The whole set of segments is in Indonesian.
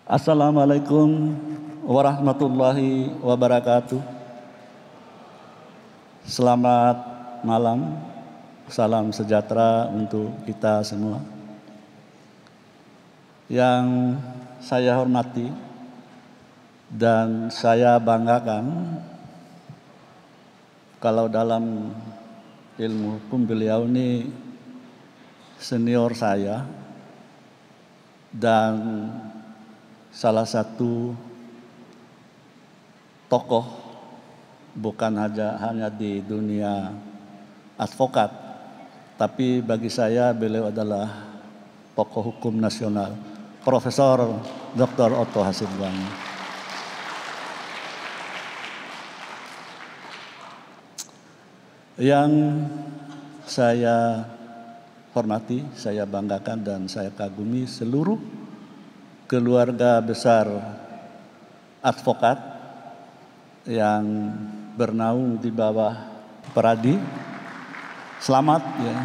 Assalamualaikum warahmatullahi wabarakatuh. Selamat malam, salam sejahtera untuk kita semua. Yang saya hormati dan saya banggakan, kalau dalam ilmu hukum beliau ini senior saya dan salah satu tokoh bukan hanya di dunia advokat, tapi bagi saya beliau adalah tokoh hukum nasional, Profesor Dr. Otto Hasibuan. Yang saya hormati, saya banggakan dan saya kagumi seluruh keluarga besar advokat yang bernaung di bawah Peradi. Selamat ya.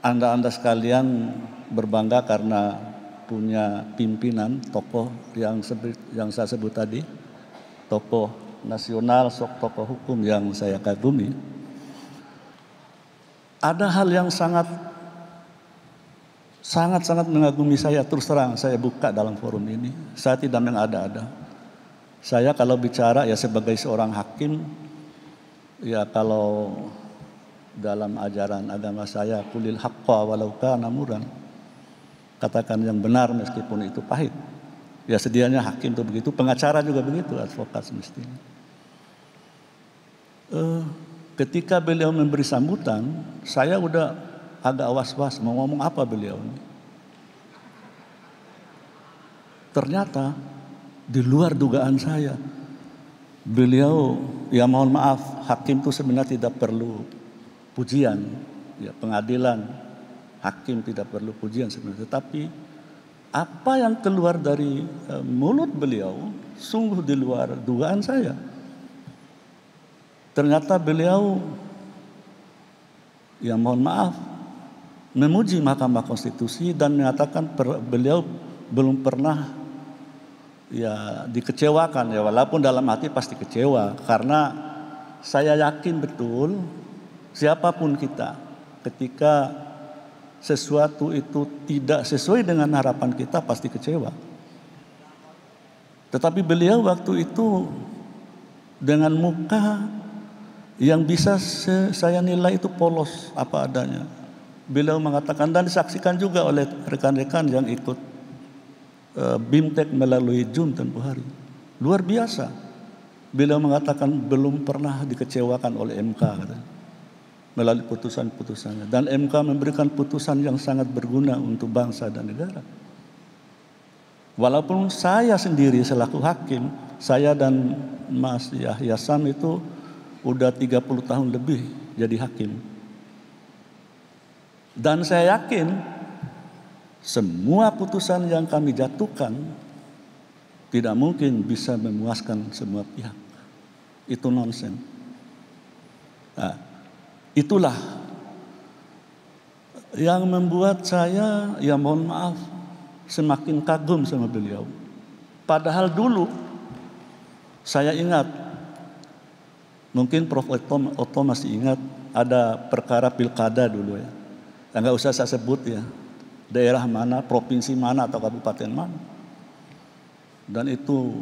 Anda sekalian berbangga karena punya pimpinan tokoh yang saya sebut tadi, tokoh nasional, tokoh hukum yang saya kagumi. Ada hal yang sangat mengagumi saya, terus terang saya buka dalam forum ini. Saya tidak mengada-ada. Saya kalau bicara ya sebagai seorang hakim, ya kalau dalam ajaran agama saya, qulil haqqa walau kana murran, katakan yang benar meskipun itu pahit. Ya sedianya hakim itu begitu, pengacara juga begitu, advokat semestinya. Ketika beliau memberi sambutan, saya udah agak was-was mau ngomong apa beliau ini. Ternyata di luar dugaan saya, beliau, ya mohon maaf, hakim itu sebenarnya tidak perlu pujian, ya pengadilan, hakim tidak perlu pujian sebenarnya. Tetapi apa yang keluar dari mulut beliau sungguh di luar dugaan saya. Ternyata beliau, ya mohon maaf, memuji Mahkamah Konstitusi dan mengatakan beliau belum pernah ya dikecewakan, ya walaupun dalam hati pasti kecewa, karena saya yakin betul siapapun kita ketika sesuatu itu tidak sesuai dengan harapan kita pasti kecewa. Tetapi beliau waktu itu dengan muka yang bisa saya nilai itu polos apa adanya. Beliau mengatakan dan disaksikan juga oleh rekan-rekan yang ikut BIMTEK melalui Zoom tempoh hari. Luar biasa. Beliau mengatakan belum pernah dikecewakan oleh MK melalui putusan-putusannya. Dan MK memberikan putusan yang sangat berguna untuk bangsa dan negara. Walaupun saya sendiri selaku hakim, saya dan Mas Yahya Sam itu udah 30 tahun lebih jadi hakim. Dan saya yakin semua putusan yang kami jatuhkan tidak mungkin bisa memuaskan semua pihak. Itu nonsens. Nah, itulah yang membuat saya, ya mohon maaf, semakin kagum sama beliau. Padahal dulu saya ingat, mungkin Prof. Otto masih ingat, ada perkara pilkada dulu ya. Enggak usah saya sebut ya, daerah mana, provinsi mana atau kabupaten mana. Dan itu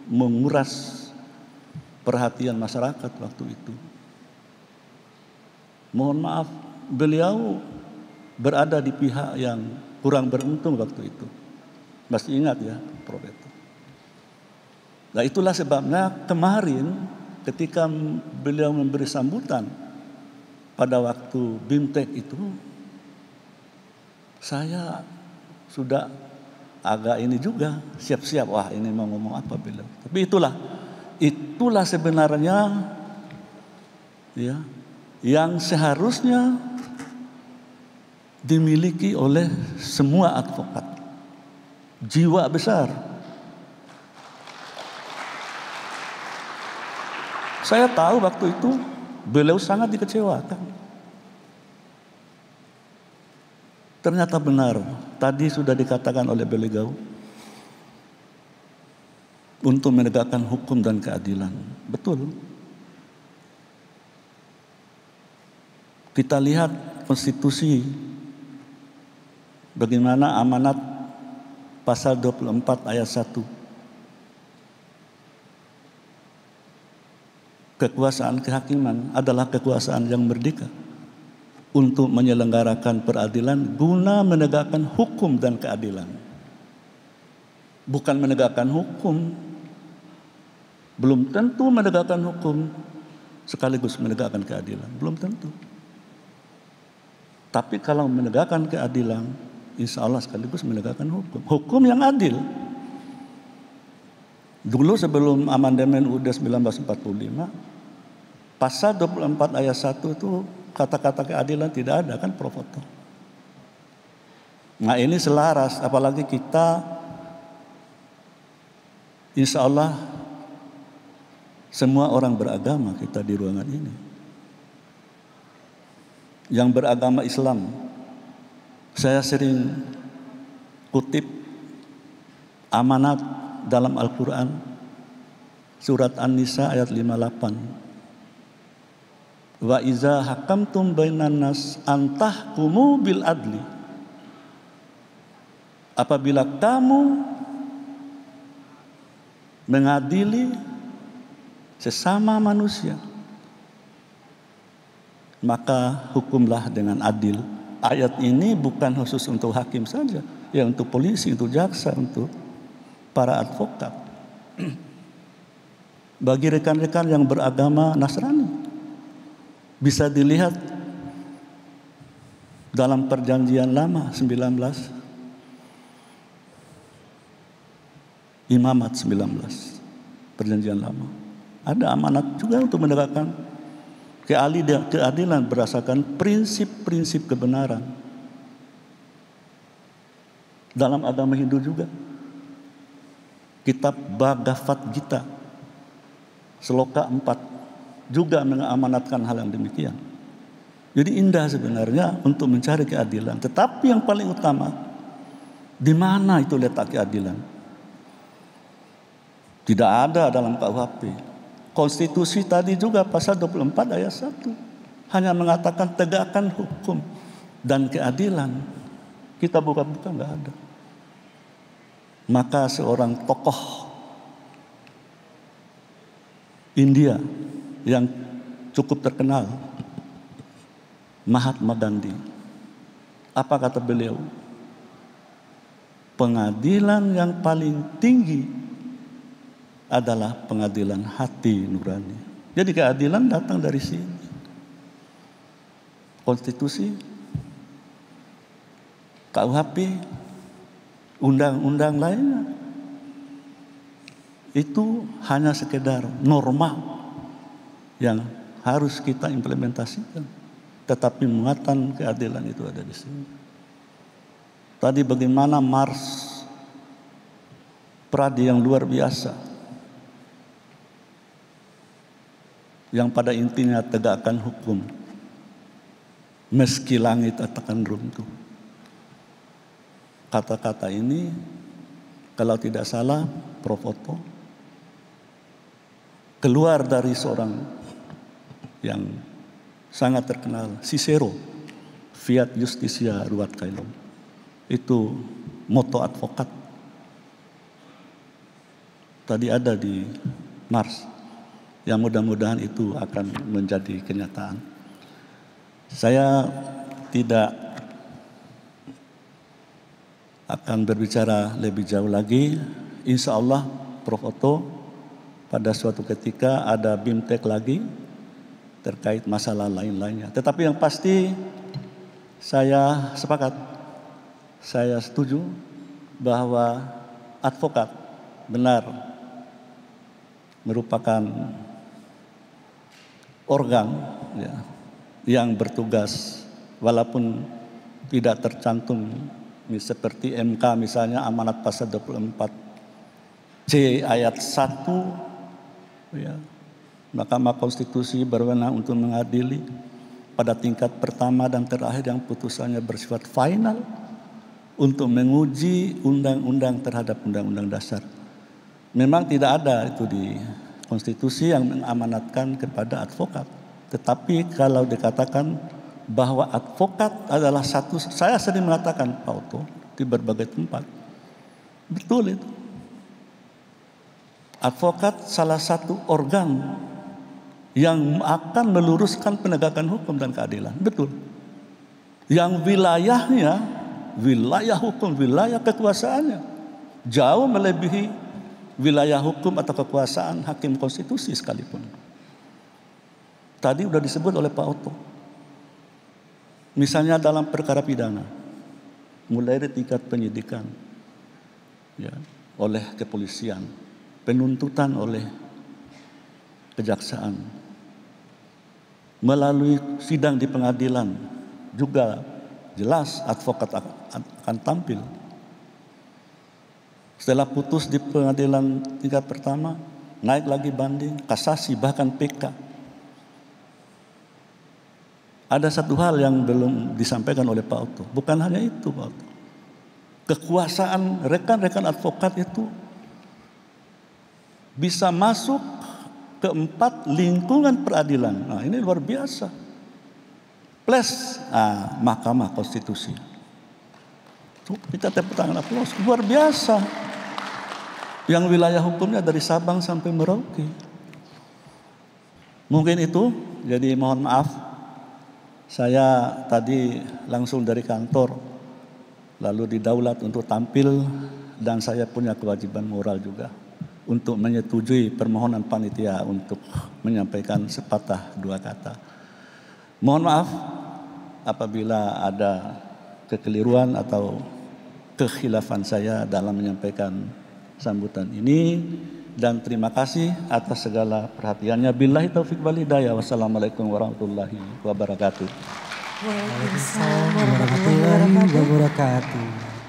menguras perhatian masyarakat waktu itu. Mohon maaf, beliau berada di pihak yang kurang beruntung waktu itu. Masih ingat ya, Prof. Otto. Nah itulah sebabnya kemarin ketika beliau memberi sambutan pada waktu BIMTEK itu, saya sudah agak ini juga siap-siap, wah ini mau ngomong apa beliau. Tapi itulah sebenarnya ya yang seharusnya dimiliki oleh semua advokat. Jiwa besar. Saya tahu waktu itu beliau sangat dikecewakan. Ternyata benar, tadi sudah dikatakan oleh beliau, untuk menegakkan hukum dan keadilan. Betul. Kita lihat konstitusi, bagaimana amanat pasal 24 ayat 1. Kekuasaan kehakiman adalah kekuasaan yang merdeka untuk menyelenggarakan peradilan guna menegakkan hukum dan keadilan. Bukan menegakkan hukum, belum tentu menegakkan hukum sekaligus menegakkan keadilan, belum tentu. Tapi kalau menegakkan keadilan, insya Allah sekaligus menegakkan hukum. Hukum yang adil. Dulu sebelum amandemen UUD 1945, pasal 24 ayat 1 itu kata-kata keadilan tidak ada, kan pro foto. Nah ini selaras, apalagi kita insya Allah semua orang beragama kita di ruangan ini. Yang beragama Islam, saya sering kutip amanat dalam Al-Quran, surat An-Nisa ayat 58. Wa iza hakamtum bainan nas antahkumu bil adli. Apabila kamu mengadili sesama manusia, maka hukumlah dengan adil. Ayat ini bukan khusus untuk hakim saja, ya untuk polisi, untuk jaksa, untuk para advokat. Bagi rekan-rekan yang beragama Nasrani, bisa dilihat dalam perjanjian lama 19, Imamat 19, perjanjian lama. Ada amanat juga untuk menegakkan keadilan berdasarkan prinsip-prinsip kebenaran. Dalam agama Hindu juga, kitab Bhagavad Gita Sloka 4 juga mengamanatkan hal yang demikian. Jadi indah sebenarnya untuk mencari keadilan. Tetapi yang paling utama, di mana itu letak keadilan? Tidak ada dalam KUHP. Konstitusi tadi juga pasal 24 ayat 1 hanya mengatakan tegakkan hukum dan keadilan. Kita buka-buka nggak ada. Maka seorang tokoh India yang cukup terkenal, Mahatma Gandhi, apa kata beliau? Pengadilan yang paling tinggi adalah pengadilan hati nurani. Jadi keadilan datang dari sini. Konstitusi, KUHP, undang-undang lainnya, itu hanya sekedar norma yang harus kita implementasikan. Tetapi muatan keadilan itu ada di sini. Tadi bagaimana Mars Pradi yang luar biasa, yang pada intinya tegakkan hukum meski langit akan runtuh. Kata-kata ini kalau tidak salah pro foto keluar dari seorang yang sangat terkenal, Cicero, Fiat Justitia Ruat Caelum. Itu moto advokat. Tadi ada di Mars. Yang mudah-mudahan itu akan menjadi kenyataan. Saya tidak akan berbicara lebih jauh lagi. Insya Allah Prof. Otto pada suatu ketika ada BIMTEK lagi terkait masalah lain-lainnya. Tetapi yang pasti saya sepakat, saya setuju bahwa advokat benar merupakan organ ya, yang bertugas walaupun tidak tercantum seperti MK misalnya amanat pasal 24 C ayat 1 ya, Mahkamah Konstitusi berwenang untuk mengadili, pada tingkat pertama dan terakhir yang putusannya bersifat final untuk menguji undang-undang terhadap undang-undang dasar. Memang tidak ada itu di konstitusi yang mengamanatkan kepada advokat. Tetapi kalau dikatakan bahwa advokat adalah satu, saya sering mengatakan Pak Oto di berbagai tempat, betul itu. Advokat salah satu organ yang akan meluruskan penegakan hukum dan keadilan, betul. Yang wilayahnya, wilayah hukum, wilayah kekuasaannya jauh melebihi wilayah hukum atau kekuasaan hakim konstitusi sekalipun. Tadi sudah disebut oleh Pak Oto. Misalnya dalam perkara pidana, mulai dari tingkat penyidikan, ya, oleh kepolisian, penuntutan oleh kejaksaan, melalui sidang di pengadilan juga jelas advokat akan tampil. Setelah putus di pengadilan tingkat pertama, naik lagi banding, kasasi, bahkan PK. Ada satu hal yang belum disampaikan oleh Pak Oto. Bukan hanya itu, Pak Oto. Kekuasaan rekan-rekan advokat itu bisa masuk ke 4 lingkungan peradilan. Nah, ini luar biasa. Plus Mahkamah Konstitusi. Kita tepuk tangan aplaus. Luar biasa. Yang wilayah hukumnya dari Sabang sampai Merauke. Mungkin itu. Jadi mohon maaf. Saya tadi langsung dari kantor, lalu didaulat untuk tampil, dan saya punya kewajiban moral juga untuk menyetujui permohonan panitia untuk menyampaikan sepatah dua kata. Mohon maaf apabila ada kekeliruan atau kekhilafan saya dalam menyampaikan sambutan ini, dan terima kasih atas segala perhatiannya. Billahi taufik wal hidayah. Wassalamualaikum warahmatullahi wabarakatuh. Waalaikumsalam warahmatullahi wabarakatuh.